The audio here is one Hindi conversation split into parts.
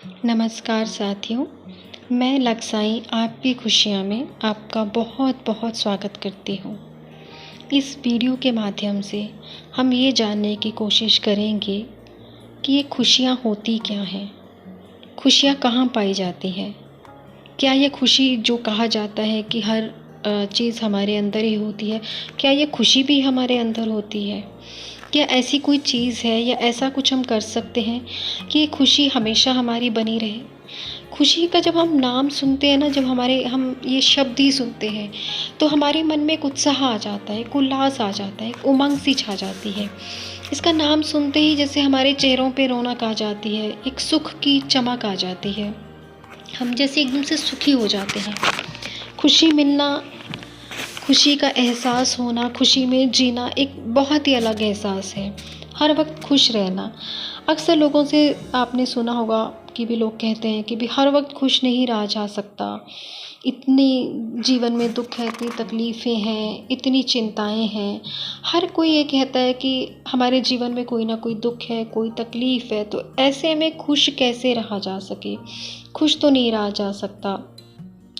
नमस्कार साथियों, मैं लक्साई आपकी खुशियाँ में आपका बहुत बहुत स्वागत करती हूँ। इस वीडियो के माध्यम से हम ये जानने की कोशिश करेंगे कि ये खुशियाँ होती क्या हैं? खुशियाँ कहाँ पाई जाती हैं? क्या ये खुशी जो कहा जाता है कि हर चीज़ हमारे अंदर ही होती है, क्या ये खुशी भी हमारे अंदर होती है? क्या ऐसी कोई चीज़ है या ऐसा कुछ हम कर सकते हैं कि ये खुशी हमेशा हमारी बनी रहे? खुशी का जब हम नाम सुनते हैं ना, जब हम ये शब्द ही सुनते हैं, तो हमारे मन में एक उत्साह आ जाता है, एक उल्लास आ जाता है, एक उमंग सी छा जाती है। इसका नाम सुनते ही जैसे हमारे चेहरों पे रौनक आ जाती है, एक सुख की चमक आ जाती है। हम जैसे एकदम से सुखी हो जाते हैं। खुशी मिलना, खुशी का एहसास होना, खुशी में जीना एक बहुत ही अलग एहसास है। हर वक्त खुश रहना। अक्सर लोगों से आपने सुना होगा कि भी लोग कहते हैं कि भी हर वक्त खुश नहीं रहा जा सकता। इतनी जीवन में दुख है, इतनी तकलीफ़ें हैं, इतनी चिंताएं हैं। हर कोई ये कहता है कि हमारे जीवन में कोई ना कोई दुख है, कोई तकलीफ़ है, तो ऐसे में खुश कैसे रहा जा सके? खुश तो नहीं रहा जा सकता।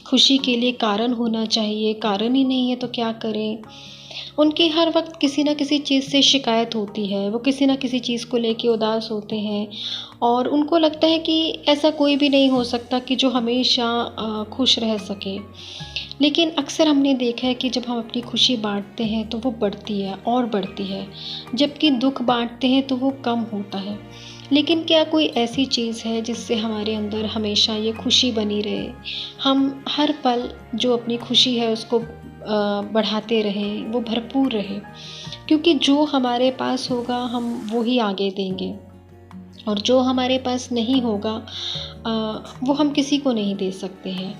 खुशी के लिए कारण होना चाहिए, कारण ही नहीं है तो क्या करें? उनकी हर वक़्त किसी न किसी चीज़ से शिकायत होती है, वो किसी न किसी चीज़ को लेके उदास होते हैं और उनको लगता है कि ऐसा कोई भी नहीं हो सकता कि जो हमेशा खुश रह सके। लेकिन अक्सर हमने देखा है कि जब हम अपनी खुशी बाँटते हैं तो वो बढ़ती है और बढ़ती है, जबकि दुःख बाँटते हैं तो वो कम होता है। लेकिन क्या कोई ऐसी चीज़ है जिससे हमारे अंदर हमेशा ये खुशी बनी रहे? हम हर पल जो अपनी खुशी है उसको बढ़ाते रहें, वो भरपूर रहे। क्योंकि जो हमारे पास होगा हम वो ही आगे देंगे और जो हमारे पास नहीं होगा वो हम किसी को नहीं दे सकते हैं।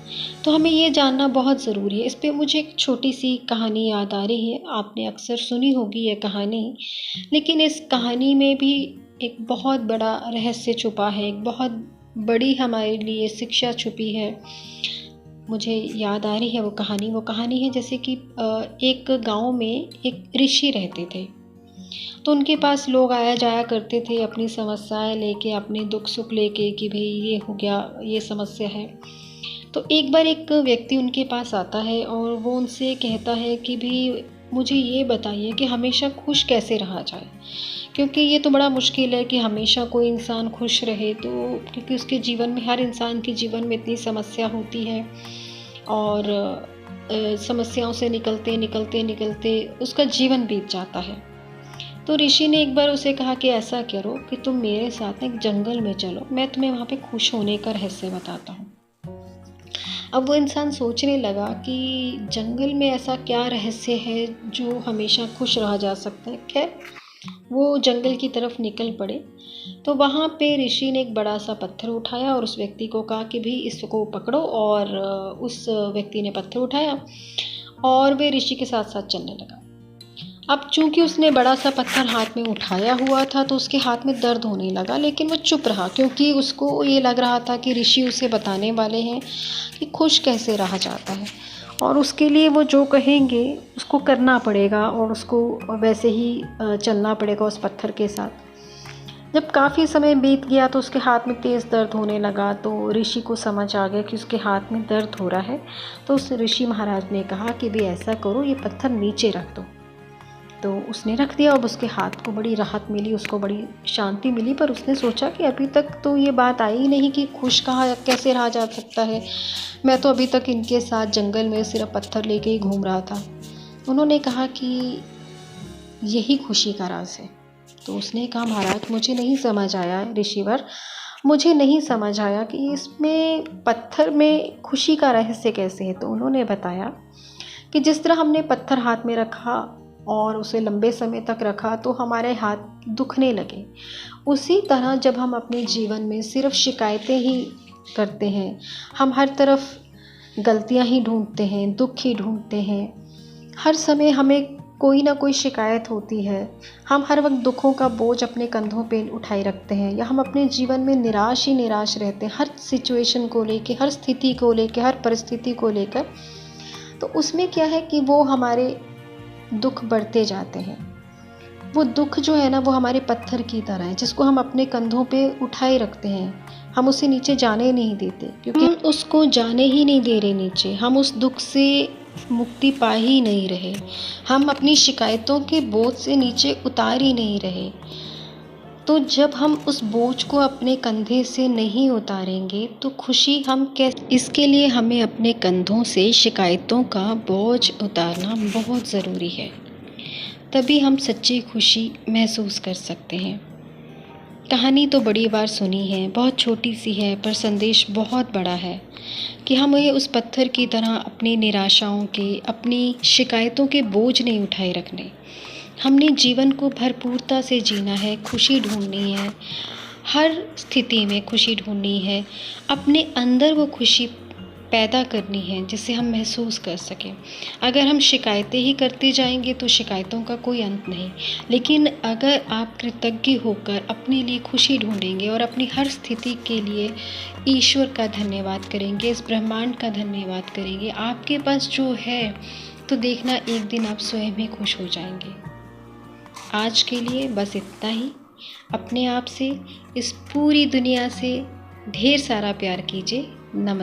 तो हमें ये जानना बहुत ज़रूरी है। इस पे मुझे एक छोटी-सी कहानी याद आ रही है। आपने अक्सर सुनी होगी ये कहानी, लेकिन इस कहानी में भी एक बहुत बड़ा रहस्य छुपा है, एक बहुत बड़ी हमारे लिए शिक्षा छुपी है। मुझे याद आ रही है वो कहानी है जैसे कि एक गाँव में एक ऋषि रहते थे। तो उनके पास लोग आया जाया करते थे अपनी समस्याएँ लेके, अपने दुख-सुख लेके कि भई ये हो गया, ये समस्या है। तो एक बार एक व्यक्ति उनके पास आता है और वो उनसे कहता है कि भी मुझे ये बताइए कि हमेशा खुश कैसे रहा जाए? क्योंकि ये तो बड़ा मुश्किल है कि हमेशा कोई इंसान खुश रहे, तो क्योंकि उसके जीवन में, हर इंसान के जीवन में इतनी समस्या होती है और समस्याओं से निकलते उसका जीवन बीत जाता है। तो ऋषि ने एक बार उसे कहा कि ऐसा करो कि तुम मेरे साथ एक जंगल में चलो, मैं तुम्हें वहाँ पे खुश होने का रहस्य बताता हूँ। अब वो इंसान सोचने लगा कि जंगल में ऐसा क्या रहस्य है जो हमेशा खुश रहा जा सकता है। खैर, वो जंगल की तरफ निकल पड़े। तो वहाँ पे ऋषि ने एक बड़ा सा पत्थर उठाया और उस व्यक्ति को कहा कि भी इसको पकड़ो, और उस व्यक्ति ने पत्थर उठाया और वे ऋषि के साथ साथ चलने लगा। अब चूंकि उसने बड़ा सा पत्थर हाथ में उठाया हुआ था तो उसके हाथ में दर्द होने लगा, लेकिन वो चुप रहा क्योंकि उसको ये लग रहा था कि ऋषि उसे बताने वाले हैं कि खुश कैसे रहा जाता है और उसके लिए वो जो कहेंगे उसको करना पड़ेगा और उसको वैसे ही चलना पड़ेगा उस पत्थर के साथ। जब काफ़ी समय बीत गया तो उसके हाथ में तेज़ दर्द होने लगा, तो ऋषि को समझ आ गया कि उसके हाथ में दर्द हो रहा है। तो उस ऋषि महाराज ने कहा कि भी ऐसा करो, ये पत्थर नीचे रख दो। तो उसने रख दिया। अब उसके हाथ को बड़ी राहत मिली, उसको बड़ी शांति मिली, पर उसने सोचा कि अभी तक तो ये बात आई ही नहीं कि खुश कहाँ कैसे रहा जा सकता है। मैं तो अभी तक इनके साथ जंगल में सिर्फ पत्थर लेके ही घूम रहा था। उन्होंने कहा कि यही खुशी का राज है। तो उसने कहा, महाराज मुझे नहीं समझ आया, ऋषिवर मुझे नहीं समझ आया कि इसमें पत्थर में खुशी का रहस्य कैसे है। तो उन्होंने बताया कि जिस तरह हमने पत्थर हाथ में रखा और उसे लंबे समय तक रखा तो हमारे हाथ दुखने लगे, उसी तरह जब हम अपने जीवन में सिर्फ शिकायतें ही करते हैं, हम हर तरफ गलतियां ही ढूंढते हैं, दुख ही ढूंढते हैं, हर समय हमें कोई ना कोई शिकायत होती है, हम हर वक्त दुखों का बोझ अपने कंधों पे उठाए रखते हैं, या हम अपने जीवन में निराश ही निराश रहते हैं हर सिचुएशन को लेके, हर स्थिति को लेके, हर परिस्थिति को लेकर। तो उसमें क्या है कि वो हमारे दुख बढ़ते जाते हैं। वो दुख जो है ना, वो हमारे पत्थर की तरह है जिसको हम अपने कंधों पे उठाए रखते हैं। हम उसे नीचे जाने नहीं देते, क्योंकि हम उसको जाने ही नहीं दे रहे नीचे। हम उस दुख से मुक्ति पा ही नहीं रहे, हम अपनी शिकायतों के बोझ से नीचे उतार ही नहीं रहे। तो जब हम उस बोझ को अपने कंधे से नहीं उतारेंगे तो खुशी हम कैसे? इसके लिए हमें अपने कंधों से शिकायतों का बोझ उतारना बहुत ज़रूरी है, तभी हम सच्ची खुशी महसूस कर सकते हैं। कहानी तो बड़ी बार सुनी है, बहुत छोटी सी है, पर संदेश बहुत बड़ा है कि हमें उस पत्थर की तरह अपनी निराशाओं के, अपनी शिकायतों के बोझ नहीं उठाए रखने। हमने जीवन को भरपूरता से जीना है, खुशी ढूंढनी है, हर स्थिति में खुशी ढूंढनी है, अपने अंदर वो खुशी पैदा करनी है जिसे हम महसूस कर सकें। अगर हम शिकायतें ही करते जाएंगे तो शिकायतों का कोई अंत नहीं, लेकिन अगर आप कृतज्ञ होकर अपने लिए खुशी ढूंढेंगे और अपनी हर स्थिति के लिए ईश्वर का धन्यवाद करेंगे, इस ब्रह्मांड का धन्यवाद करेंगे, आपके पास जो है, तो देखना एक दिन आप स्वयं ही खुश हो जाएंगे। आज के लिए बस इतना ही। अपने आप से, इस पूरी दुनिया से ढेर सारा प्यार कीजिए। नमस्ते।